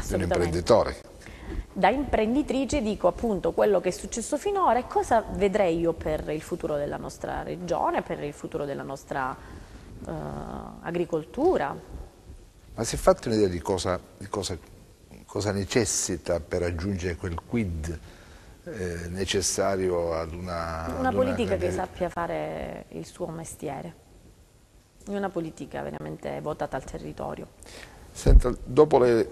Di un imprenditore. Da imprenditrice dico appunto quello che è successo finora e cosa vedrei io per il futuro della nostra regione, per il futuro della nostra agricoltura. Ma si è fatto un'idea di cosa necessita per raggiungere quel quid necessario ad una politica che sappia fare il suo mestiere, una politica veramente votata al territorio. Senta, dopo il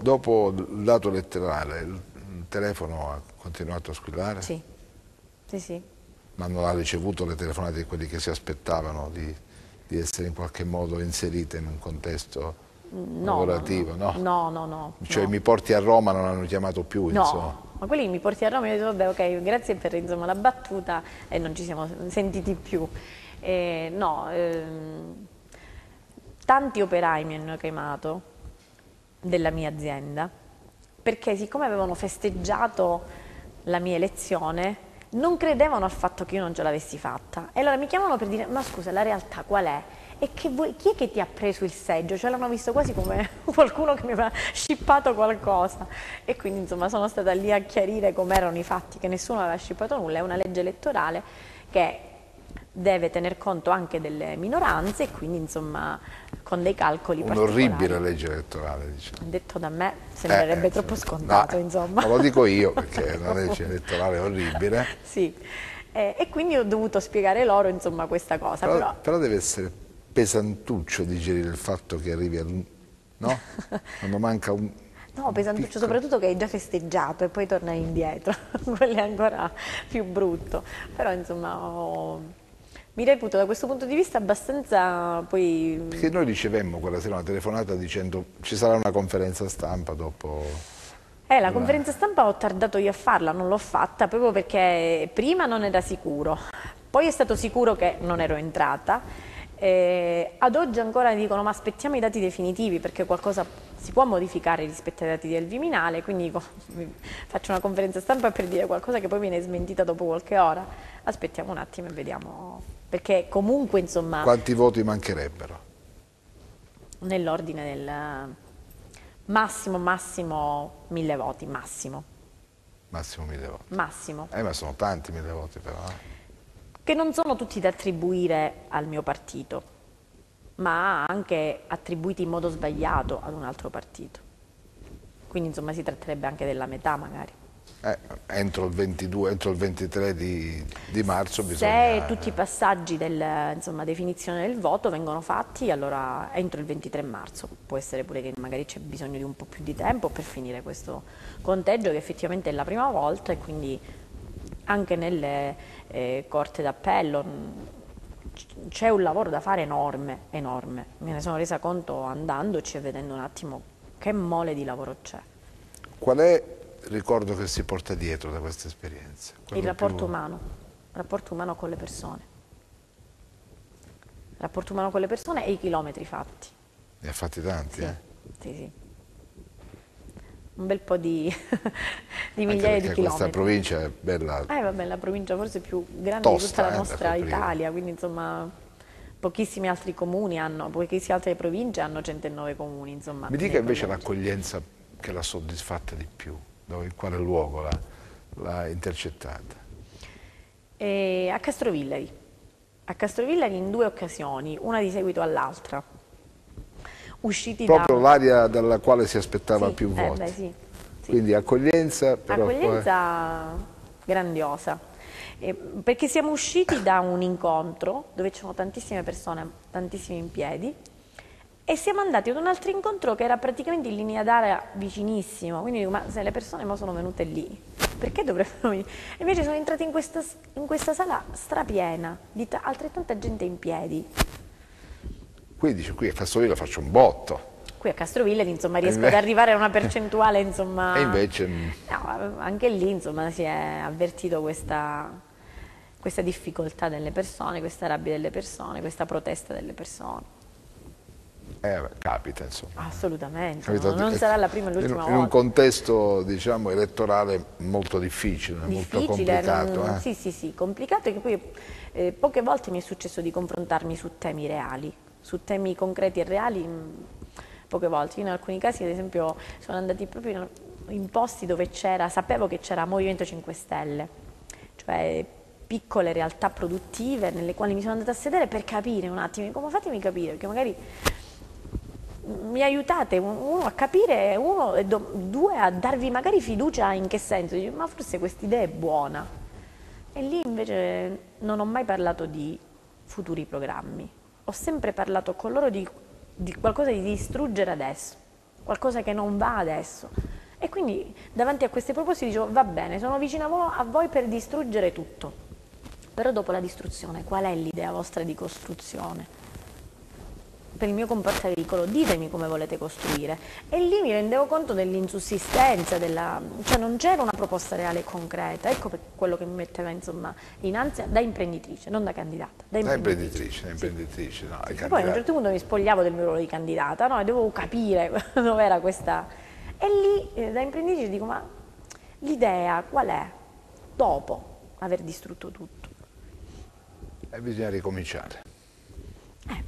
dato elettorale, il telefono ha continuato a squillare? Sì, sì, sì. Ma non ha ricevuto le telefonate di quelli che si aspettavano di essere in qualche modo inserite in un contesto lavorativo, no? No. Cioè no. mi porti a Roma non hanno chiamato più, insomma. ma quelli mi porti a Roma e io dico, vabbè, ok, grazie per insomma, la battuta e non ci siamo sentiti più. No, tanti operai mi hanno chiamato della mia azienda perché siccome avevano festeggiato la mia elezione non credevano affatto che io non ce l'avessi fatta e allora mi chiamano per dire ma scusa la realtà qual è? E chi è che ti ha preso il seggio? Cioè l'hanno visto quasi come qualcuno che mi aveva scippato qualcosa e quindi insomma sono stata lì a chiarire com'erano i fatti, che nessuno aveva scippato nulla, è una legge elettorale che deve tener conto anche delle minoranze e quindi insomma con dei calcoli particolari. Un'orribile legge elettorale, diciamo. Detto da me sembrerebbe troppo scontato, no, insomma. Non lo dico io perché è una legge elettorale orribile. Sì, e quindi ho dovuto spiegare loro insomma questa cosa. Però deve essere pesantuccio digerire il fatto che arrivi no? Quando manca un... No, pesantuccio, soprattutto che hai già festeggiato e poi tornai indietro, quello è ancora più brutto. Però insomma mi reputo da questo punto di vista abbastanza poi... Perché noi ricevemmo quella sera una telefonata dicendo ci sarà una conferenza stampa dopo... La conferenza stampa ho tardato io a farla, non l'ho fatta proprio perché prima non era sicuro, poi è stato sicuro che non ero entrata. Ad oggi ancora dicono ma aspettiamo i dati definitivi perché qualcosa si può modificare rispetto ai dati del Viminale, quindi dico, faccio una conferenza stampa per dire qualcosa che poi viene smentita dopo qualche ora, aspettiamo un attimo e vediamo, perché comunque insomma... Quanti voti mancherebbero? Nell'ordine del massimo 1000 voti, massimo. Massimo 1000 voti. Massimo. Ma sono tanti 1000 voti però. Che non sono tutti da attribuire al mio partito, ma anche attribuiti in modo sbagliato ad un altro partito. Quindi insomma si tratterebbe anche della metà magari. Entro il 22, entro il 23 di marzo bisogna... Se tutti i passaggi della definizione del voto vengono fatti, allora entro il 23 marzo. Può essere pure che magari c'è bisogno di un po' più di tempo per finire questo conteggio, che effettivamente è la prima volta e quindi anche nelle corte d'appello c'è un lavoro da fare enorme, enorme. Me ne sono resa conto andandoci e vedendo un attimo che mole di lavoro c'è. Qual è il ricordo che si porta dietro da questa esperienza? Il rapporto umano con le persone. Il rapporto umano con le persone e i chilometri fatti. Ne ha fatti tanti, sì, sì. Un bel po' di migliaia di chilometri. Questa provincia è bella. Vabbè, la provincia forse più grande di tutta la nostra Italia, quindi insomma pochissimi altri comuni hanno, pochissime altre province hanno 109 comuni, insomma. Mi dica invece l'accoglienza che l'ha soddisfatta di più, in quale luogo l'ha intercettata? A Castrovillari. A Castrovillari in 2 occasioni, una di seguito all'altra. Proprio l'area dalla quale si aspettava più voti. Sì. Quindi accoglienza, però accoglienza grandiosa, perché siamo usciti da un incontro dove c'erano tantissime persone, tantissimi in piedi, e siamo andati ad un altro incontro che era praticamente in linea d'aria vicinissimo, quindi dico, ma se le persone mo sono venute lì, perché dovrebbero venire? E invece sono entrati in questa sala strapiena di altrettanta gente in piedi. Quindi dice, qui a Castrovillari faccio un botto. Qui a Castrovillari insomma riesco ad arrivare a una percentuale insomma... E invece... No, anche lì insomma si è avvertito questa difficoltà delle persone, questa rabbia delle persone, questa protesta delle persone. Capita insomma. Assolutamente, capita, non sarà la prima e l'ultima volta. In un contesto diciamo elettorale molto difficile, molto complicato. Sì, complicato, e che poi poche volte mi è successo di confrontarmi su temi reali, su temi concreti e reali, poche volte. Io in alcuni casi ad esempio sono andati proprio in posti dove sapevo che c'era Movimento 5 Stelle, cioè piccole realtà produttive nelle quali mi sono andata a sedere per capire un attimo, come fatemi capire, perché magari mi aiutate, uno a capire, due a darvi magari fiducia in che senso, dice, ma forse questa idea è buona. E lì invece non ho mai parlato di futuri programmi, ho sempre parlato con loro di qualcosa di distruggere adesso, qualcosa che non va adesso. E quindi davanti a queste proposte dicevo, va bene, sono vicino a voi per distruggere tutto, però dopo la distruzione qual è l'idea vostra di costruzione? per il mio comparto agricolo, ditemi come volete costruire. E lì mi rendevo conto dell'insussistenza, cioè non c'era una proposta reale e concreta. Ecco quello che mi metteva insomma in ansia da imprenditrice, non da candidata. Da imprenditrice, sì. No, sì. Poi a un certo punto mi spogliavo del mio ruolo di candidata, no? E dovevo capire dove era questa. E lì da imprenditrice dico, ma l'idea qual è? Dopo aver distrutto tutto. E bisogna ricominciare.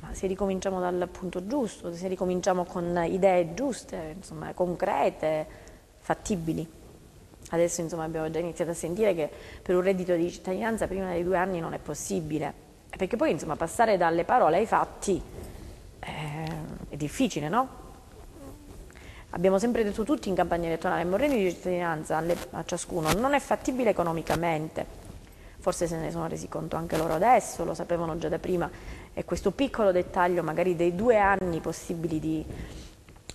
Ma se ricominciamo dal punto giusto, se ricominciamo con idee giuste, insomma, concrete, fattibili. Adesso insomma abbiamo già iniziato a sentire che per un reddito di cittadinanza prima dei 2 anni non è possibile, perché poi insomma passare dalle parole ai fatti è difficile, no? Abbiamo sempre detto tutti in campagna elettorale, un reddito di cittadinanza a ciascuno non è fattibile economicamente. Forse se ne sono resi conto anche loro adesso, lo sapevano già da prima, e questo piccolo dettaglio magari dei 2 anni possibili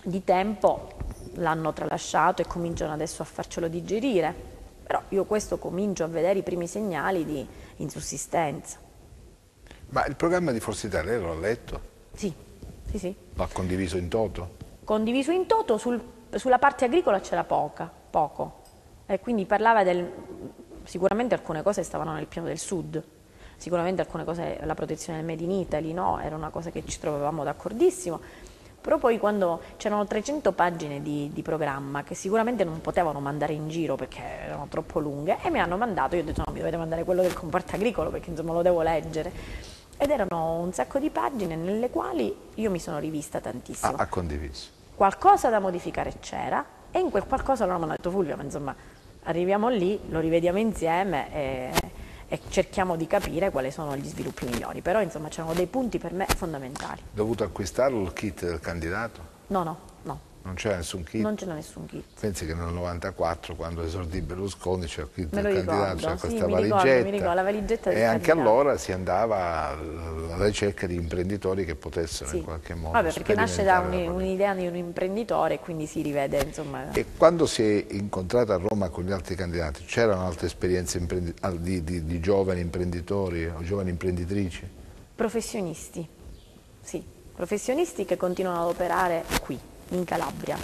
di tempo l'hanno tralasciato e cominciano adesso a farcelo digerire, però io questo comincio a vedere i primi segnali di insussistenza. Ma il programma di Forza Italia l'ho letto? Sì. L'ha condiviso in toto? Condiviso in toto, sulla parte agricola c'era poco, e quindi parlava sicuramente alcune cose stavano nel piano del sud, sicuramente alcune cose, la protezione del Made in Italy, no? Era una cosa che ci trovavamo d'accordissimo, però poi quando c'erano 300 pagine di programma che sicuramente non potevano mandare in giro perché erano troppo lunghe, e mi hanno mandato, io ho detto no, mi dovete mandare quello del comparto agricolo perché insomma lo devo leggere, ed erano un sacco di pagine nelle quali io mi sono rivista tantissimo. Ha condiviso. Qualcosa da modificare c'era, e in quel qualcosa loro mi hanno detto Fulvia, ma insomma arriviamo lì, lo rivediamo insieme e cerchiamo di capire quali sono gli sviluppi migliori, però insomma c'erano dei punti per me fondamentali. Dovuto acquistarlo il kit del candidato? No. Non c'era nessun kit? Non c'era nessun kit. Pensi che nel 94, quando esordì Berlusconi, c'era il kit del ricordo, candidato, c'era questa mi valigetta, ricordo, la valigetta del e anche candidato. allora si andava alla ricerca di imprenditori che potessero in qualche modo perché nasce da sperimentare un'idea di un imprenditore, quindi si rivede insomma. E quando si è incontrata a Roma con gli altri candidati, c'erano altre esperienze di giovani imprenditori o giovani imprenditrici? Professionisti, sì, professionisti che continuano ad operare qui, in Calabria,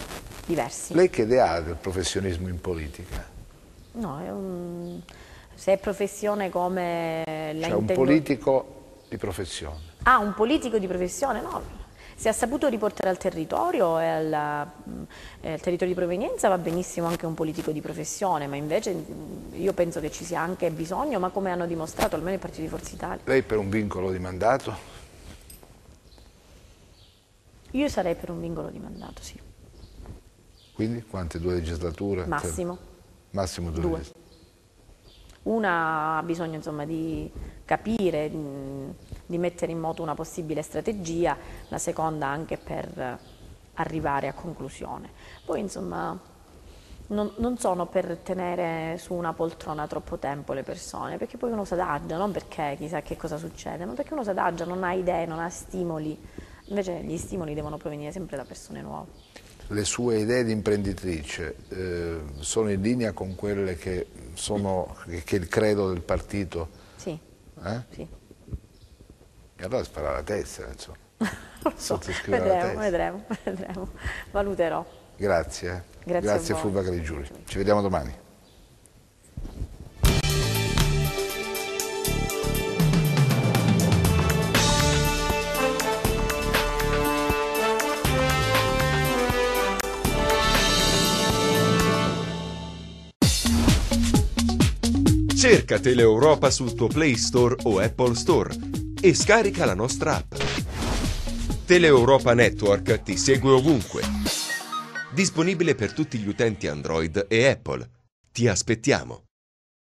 diversi. Lei che idea ha del professionismo in politica? No, se è professione come la Cioè un politico di professione. Un politico di professione, no. Se ha saputo riportare al territorio e al territorio di provenienza va benissimo anche un politico di professione, ma invece io penso che ci sia anche bisogno, ma come hanno dimostrato almeno il Partito di Forza Italia. Lei per un vincolo di mandato? Io sarei per un vincolo di mandato, sì. Quindi quante? 2 legislature? Massimo. Massimo 2 legislature. Una ha bisogno insomma di capire, di mettere in moto una possibile strategia, la seconda anche per arrivare a conclusione. Poi insomma non sono per tenere su una poltrona troppo tempo le persone, perché poi uno si adagia, non perché chissà che cosa succede, ma perché uno si adagia, non ha idee, non ha stimoli. Invece gli stimoli devono provenire sempre da persone nuove. Le sue idee di imprenditrice sono in linea con quelle che è il credo del partito? Sì. Sì. E allora spara la testa, insomma. Non so, vedremo, valuterò. Grazie. Grazie Fulvia Caligiuri. Ci vediamo domani. Cerca Teleeuropa sul tuo Play Store o Apple Store e scarica la nostra app. Teleeuropa Network ti segue ovunque. Disponibile per tutti gli utenti Android e Apple. Ti aspettiamo!